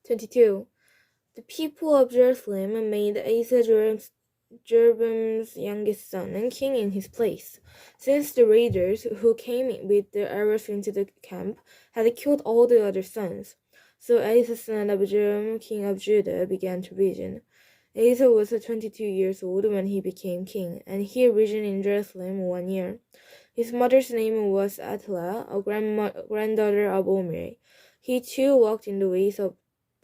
22. The people of Jerusalem made Asa Jeroboam's youngest son and king in his place, since the raiders who came with the arrows into the camp had killed all the other sons. So Asa son of Jeroboam, king of Judah, began to reign. Asa was 22 years old when he became king, and he reigned in Jerusalem 1 year. His mother's name was Athaliah, a granddaughter of Omri. He too walked in the ways of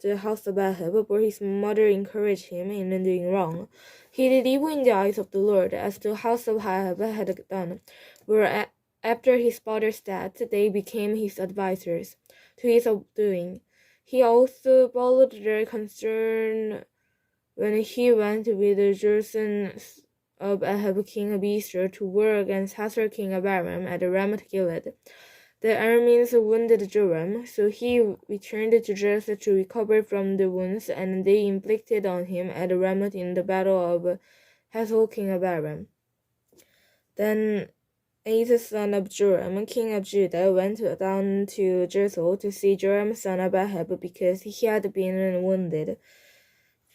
the house of Ahab, for his mother encouraged him in doing wrong. He did evil in the eyes of the Lord, as the house of Ahab had done, where after his father's death they became his advisers, to his undoing. He also followed their concern when he went with the Jerusalem of Ahab king of Israel to war against Hazael king of Aram at Ramoth Gilead. The Arameans wounded Joram, so he returned to Jerusalem to recover from the wounds, and they inflicted on him at Ramoth in the battle of Hazael king of Aram. Then Asa son of Joram, king of Judah, went down to Jerusalem to see Joram son of Ahab, because he had been wounded.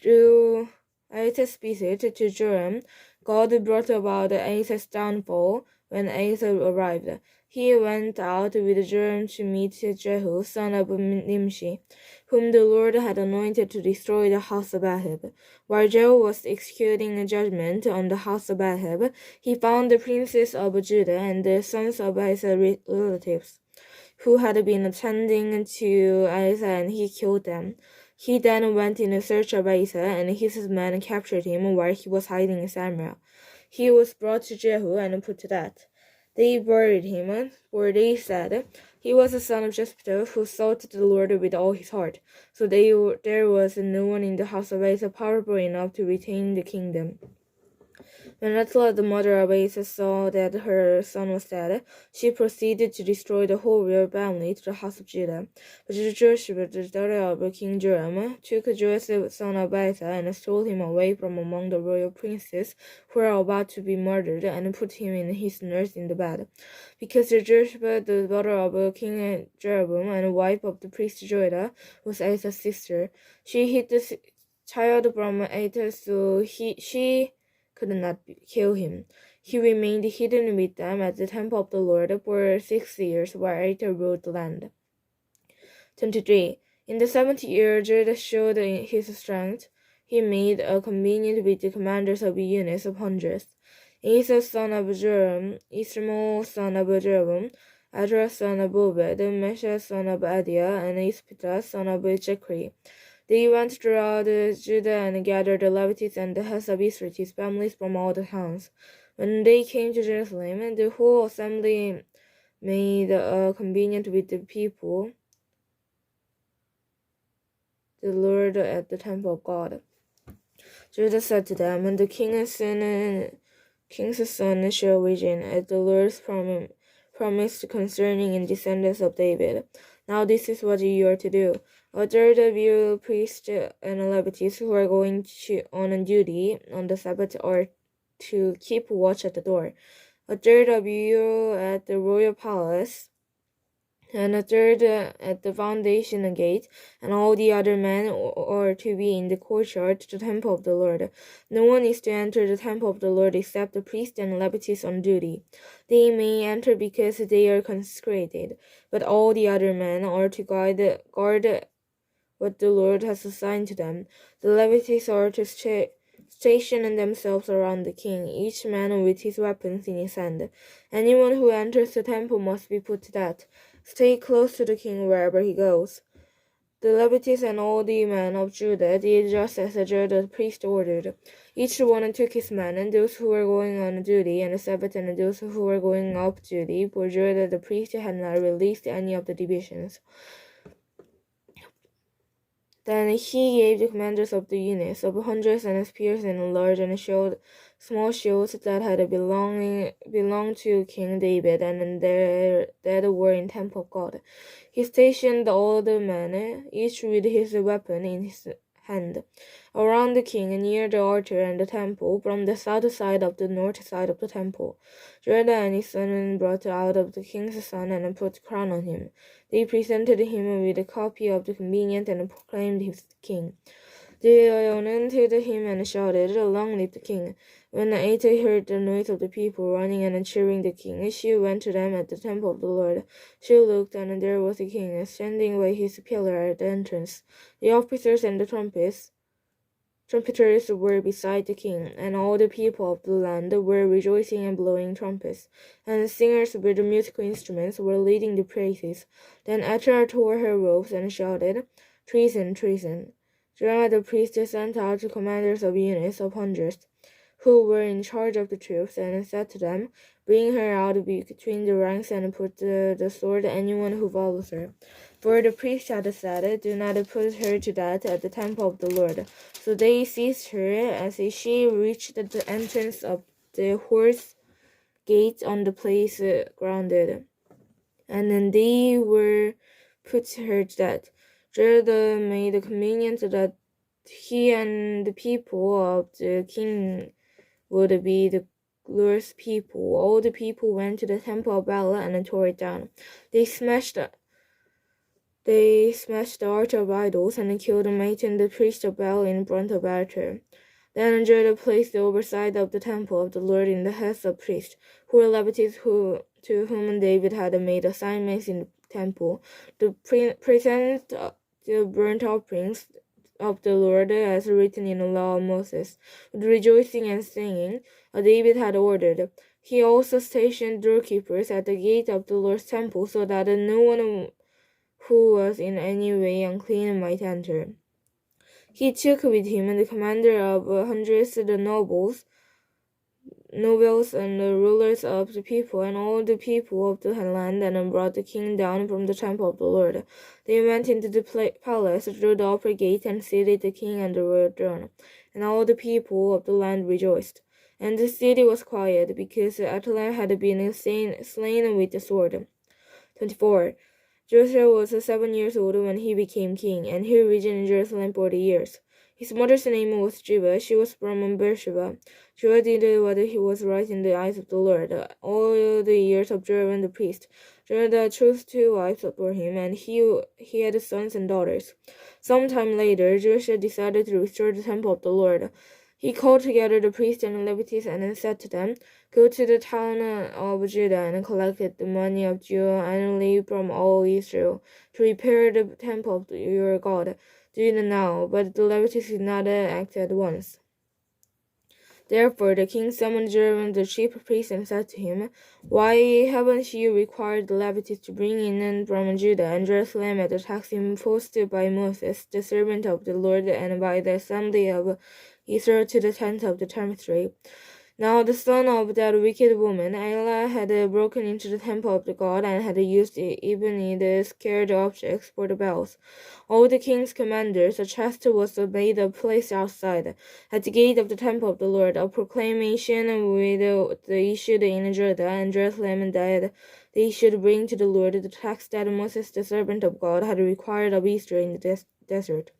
Through Asa's visit to Joram, God brought about Asa's downfall when Asa arrived. He went out with Joram to meet Jehu, son of Nimshi, whom the Lord had anointed to destroy the house of Ahab. While Jehu was executing judgment on the house of Ahab, he found the princes of Judah and the sons of Asa's relatives, who had been attending to Asa, and he killed them. He then went in search of Asa, and his men captured him while he was hiding in Samaria. He was brought to Jehu and put to death. They buried him, for they said, he was a son of Jephthah, who sought the Lord with all his heart. So there was no one in the house of Asa powerful enough to retain the kingdom. When Athaliah, the mother of Asa, saw that her son was dead, she proceeded to destroy the whole royal family to the house of Judah. But Joshua, the daughter of King Joram, took Joseph, son of Asa, and stole him away from among the royal princes who were about to be murdered, and put him in his nurse in the bed. Because Joshua, the daughter of King Jeroboam, and wife of the priest Joiada, was Asa's sister, she hid the child from Asa, so she could not kill him. He remained hidden with them at the temple of the Lord for 6 years, while Asa ruled the land. 23. In the 7th year, Judah showed his strength. He made a covenant with the commanders of units of hundreds: Asa son of Joram, Ishmael son of Jeroboam, Adra son of Obed, Mesha son of Adiah, and Ispita son of Jechri. They went throughout Judah and gathered the Levites and the heads of Israel's families from all the towns. When they came to Jerusalem, the whole assembly made a covenant with the people, the Lord, at the temple of God. Judah said to them, "And the king's son shall reign, as the Lord's promised concerning the descendants of David. Now this is what you are to do. A third of you priests and Levites who are going on duty on the Sabbath are to keep watch at the door. A third of you at the royal palace, and a third at the foundation gate, and all the other men are to be in the courtyard to the temple of the Lord. No one is to enter the temple of the Lord except the priests and Levites on duty. They may enter because they are consecrated, but all the other men are to guard what the Lord has assigned to them. The Levites are to station themselves around the king, each man with his weapons in his hand. Anyone who enters the temple must be put to death. Stay close to the king wherever he goes." The Levites and all the men of Judah did just as Judah the priest ordered. Each one took his men, and those who were going on duty on the Sabbath, and those who were going off duty, for Judah the priest had not released any of the divisions. Then he gave the commanders of the units of hundreds and spears and large and small shields that had belonged to King David, and that were in temple of God. He stationed all the men, each with his weapon in his hand around the king near the altar and the temple from the south side of the north side of the temple. Joiada and his son brought out of the king's son and put a crown on him. They presented him with a copy of the covenant and proclaimed him king. They anointed him and shouted, "Long live the king!" When Aita heard the noise of the people running and cheering the king, she went to them at the temple of the Lord. She looked, and there was the king standing by his pillar at the entrance. The officers and the trumpeters were beside the king, and all the people of the land were rejoicing and blowing trumpets, and the singers with the musical instruments were leading the praises. Then Atta tore her robes and shouted, "Treason, treason!" Jeremiah the priest sent out the commanders of units of hundreds, who were in charge of the troops, and said to them, "Bring her out between the ranks and put the sword anyone who follows her." For the priest had said, "Do not put her to death at the temple of the Lord." So they seized her as she reached the entrance of the horse gate on the place grounded, and then they were put her to death. Jared made a covenant that he and the people of the king would be the Lord's people. All the people went to the temple of Baal and tore it down. They smashed the altar of idols and killed Matan, the priest of Baal, in front of altar. Then Judah placed the oversight of the temple of the Lord in the hands of priests, who were Levites to whom David had made assignments in the temple, to present the burnt offerings of the Lord as written in the law of Moses, with rejoicing and singing, as David had ordered. He also stationed doorkeepers at the gate of the Lord's temple, so that no one who was in any way unclean might enter. He took with him the commander of hundreds, the nobles and the rulers of the people, and all the people of the land, and brought the king down from the temple of the Lord. They went into the palace through the upper gate and seated the king on the royal throne, and all the people of the land rejoiced. And the city was quiet, because Athaliah had been slain with the sword. 24. Joshua was 7 years old when he became king, and he reigned in Jerusalem 40 years. His mother's name was Judah. She was from Beersheba. Joshua did what he was right in the eyes of the Lord all the years of Joram the priest. Joshua chose 2 wives for him, and he had sons and daughters. Some time later, Joshua decided to restore the temple of the Lord. He called together the priests and Levites and said to them, "Go to the town of Judah and collect the money of Jew annually from all Israel to repair the temple of your God. Do it now." But the Levites did not act at once. Therefore the king summoned Joram the chief priest and said to him, "Why haven't you required the Levites to bring in from Judah and Jerusalem at the tax imposed by Moses, the servant of the Lord, and by the assembly of Israel to the tent of the tabernacle?" Now the son of that wicked woman, Elah, had broken into the temple of the God and had used even the scared objects for the bells. All the king's commanders, a chest was made a place outside, at the gate of the temple of the Lord, a proclamation with the issued in Judah and Jerusalem that they should bring to the Lord the tax that Moses, the servant of God, had required of Israel in the desert.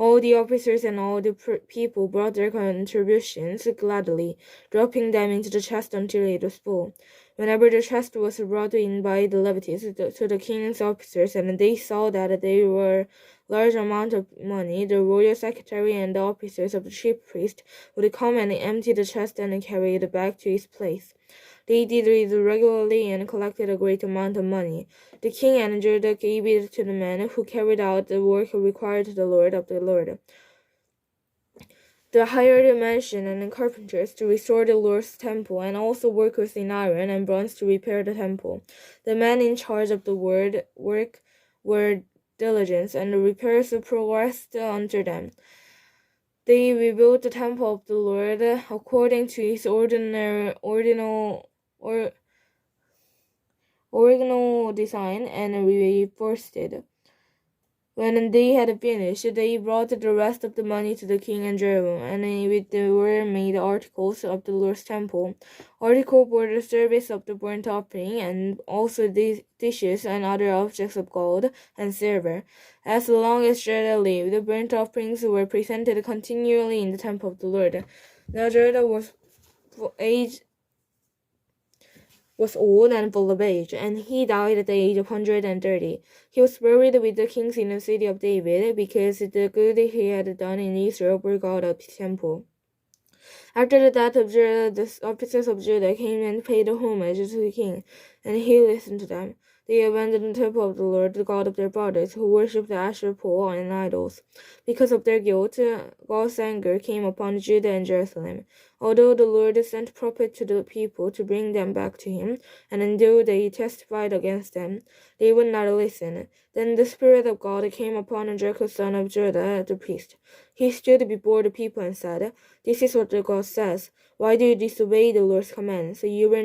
All the officers and all the people brought their contributions gladly, dropping them into the chest until it was full. Whenever the chest was brought in by the Levites to the king's officers, and they saw that there were large amount of money, the royal secretary and the officers of the chief priest would come and empty the chest and carry it back to its place. They did it regularly and collected a great amount of money. The king and Judah gave it to the men who carried out the work required to the Lord of the Lord. They hired men and carpenters to restore the Lord's temple, and also workers in iron and bronze to repair the temple. The men in charge of the work were diligent, and the repairs progressed under them. They rebuilt the temple of the Lord according to his original design and reinforced it When they had finished, they brought the rest of the money to the king and Jeroboam, and with the were made articles of the Lord's temple, article for the service of the burnt offering, and also the dishes and other objects of gold and silver. As long as Judah lived, the burnt offerings were presented continually in the temple of the Lord. Now Judah was old and full of age, and he died at the age of 130. He was buried with the kings in the city of David, because the good he had done in Israel brought God up his temple. After the death of Judah, the officers of Judah came and paid homage to the king, and he listened to them. They abandoned the temple of the Lord, the God of their fathers, who worshipped the Asher pole and idols. Because of their guilt, God's anger came upon Judah and Jerusalem. Although the Lord sent prophets to the people to bring them back to him, and though they testified against them, they would not listen. Then the Spirit of God came upon Jericho son of Judah, the priest. He stood before the people and said, "This is what the God says. Why do you disobey the Lord's commands? You will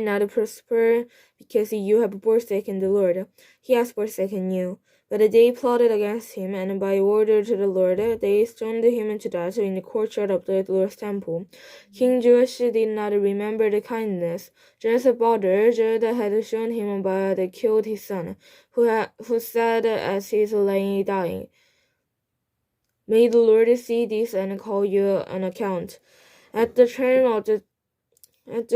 not prosper, because you have forsaken the Lord. He has forsaken you." But they plotted against him, and by order to the Lord, they stoned him to death in the courtyard of the Lord's temple. King Joash did not remember the kindness Judah's father Judah had shown him, but killed his son, who said as he lay dying, "May the Lord see this and call you an account." At the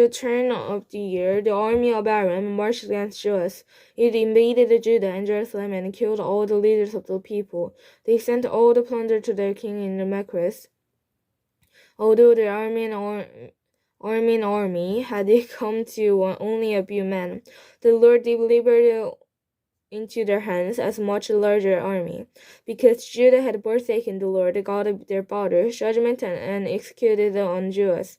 turn of the year, the army of Aram marched against Joash. It invaded Judah and Jerusalem and killed all the leaders of the people. They sent all the plunder to their king in Damascus. Although the army had come to only a few men, the Lord delivered into their hands as much larger army. Because Judah had forsaken the Lord, the God of their fathers, judgment and executed on Joash.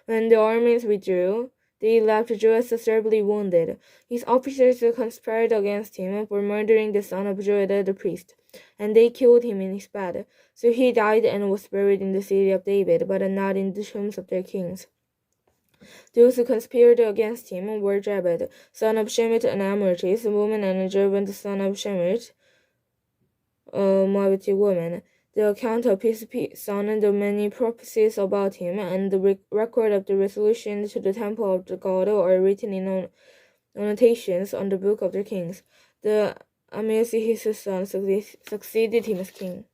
When the armies withdrew, they left Joash severely wounded. His officers conspired against him for murdering the son of Joiada the priest, and they killed him in his bed. So he died and was buried in the city of David, but not in the tombs of their kings. Those who conspired against him were Jabed, son of Shemit, an Amorite woman, and Jeroboam, the son of Shemit, a Moabite woman. The account of his son and the many prophecies about him, and the record of the resolution to the temple of the God are written in annotations on the book of the kings. The Amaziah his son succeeded him as king.